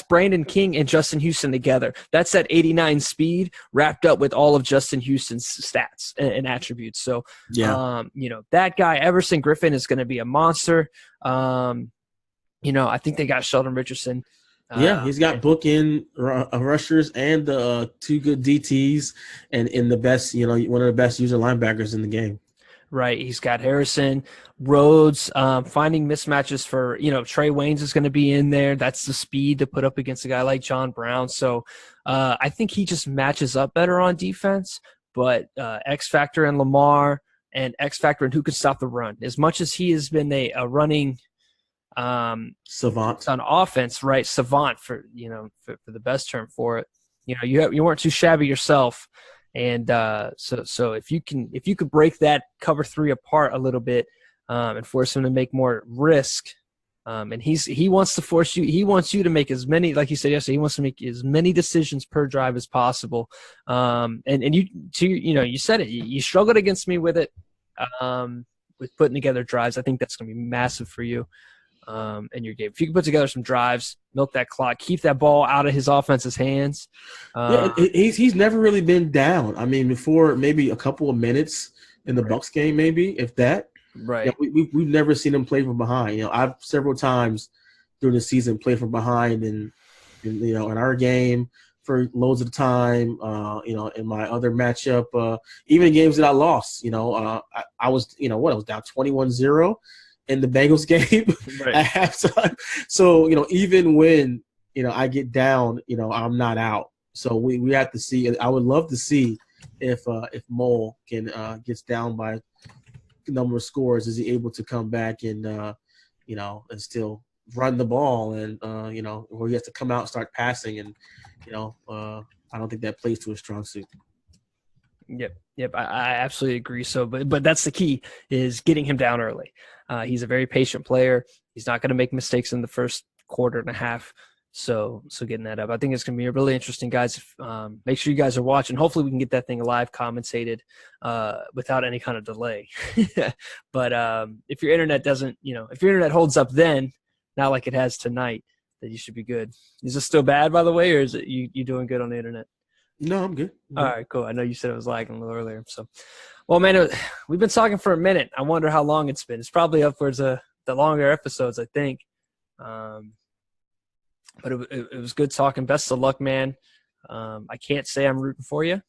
Brandon King and Justin Houston together. That's that 89 speed wrapped up with all of Justin Houston's stats and attributes. So, that guy, Everson Griffin, is going to be a monster. I think they got Sheldon Richardson. He's got bookend rushers and two good DTs and in the best, one of the best user linebackers in the game. Right. He's got Harrison, Rhodes, finding mismatches for, Trey Waynes is going to be in there. That's the speed to put up against a guy like John Brown. So I think he just matches up better on defense. But X Factor and Lamar and X Factor and who can stop the run. As much as he has been a running savant on offense, right? Savant for the best term for it. You weren't too shabby yourself. And so if you could break that cover three apart a little bit and force him to make more risk, and he wants to force you. He wants you to make as many, like you said yesterday. He wants to make as many decisions per drive as possible. And you said it. You struggled against me with it, with putting together drives. I think that's going to be massive for you. In your game. If you can put together some drives, milk that clock, keep that ball out of his offense's hands. He's never really been down. I mean, before maybe a couple of minutes in the Bucs game, maybe if that. Right. We've never seen him play from behind. I've several times during the season played from behind, and in our game for loads of the time. In my other matchup, even in games that I lost. I was I was down 21-0. In the Bengals game at halftime. So, even when, I get down, I'm not out. So we have to see. I would love to see if Mole can gets down by a number of scores. Is he able to come back and, and still run the ball and, or he has to come out and start passing. And, I don't think that plays to his strong suit. Yep. I absolutely agree. So, but that's the key is getting him down early. He's a very patient player. He's not going to make mistakes in the first quarter and a half. So getting that up, I think it's going to be really interesting, guys. Make sure you guys are watching. Hopefully we can get that thing live commentated without any kind of delay. But if your internet doesn't, if your internet holds up then, not like it has tonight, then you should be good. Is it still bad, by the way, or is it you doing good on the internet? No, I'm good. All right, cool. I know you said it was lagging a little earlier. So, well, man, we've been talking for a minute. I wonder how long it's been. It's probably upwards of the longer episodes, I think. But it was good talking. Best of luck, man. I can't say I'm rooting for you.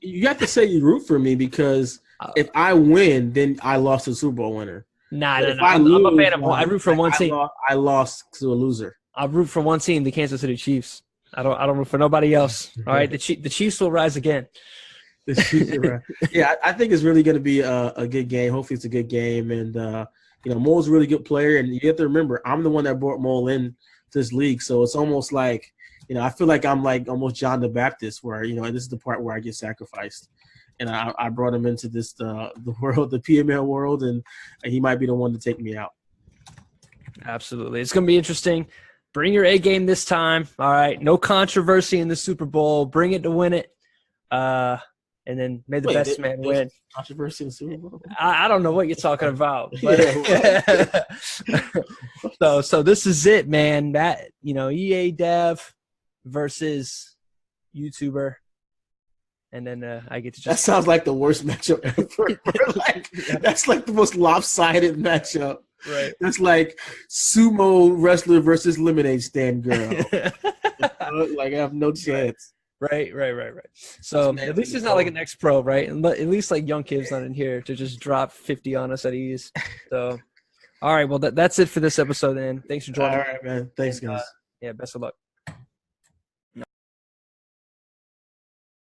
You have to say you root for me because if I win, then I lost to the Super Bowl winner. Nah. I'm a fan of one. I root for one team. I lost to a loser. I root for one team, the Kansas City Chiefs. I don't root for nobody else. All right, the Chiefs will rise again. The Chiefs will rise. Yeah, I think it's really going to be a good game. Hopefully, it's a good game. And Mole's a really good player. And you have to remember, I'm the one that brought Mole in to this league, so it's almost like I feel like I'm like almost John the Baptist, where this is the part where I get sacrificed. And I brought him into this the world, the PML world, and he might be the one to take me out. Absolutely, it's going to be interesting. Bring your A game this time. All right. No controversy in the Super Bowl. Bring it to win it. And then may the best man win. Controversy in the Super Bowl? I don't know what you're talking about. But so this is it, man. That EA Dev versus YouTuber. and then I get to That just. sounds like the worst matchup ever. Like that's like the most lopsided matchup. Right. That's like sumo wrestler versus lemonade stand girl. Like I have no chance. Right. So at least it's not like an ex-pro, right? And at least like young kids not in here to just drop 50 on us at ease. So, all right. Well, that's it for this episode, then. Thanks for joining. All right, man. Thanks, guys. Yeah, best of luck.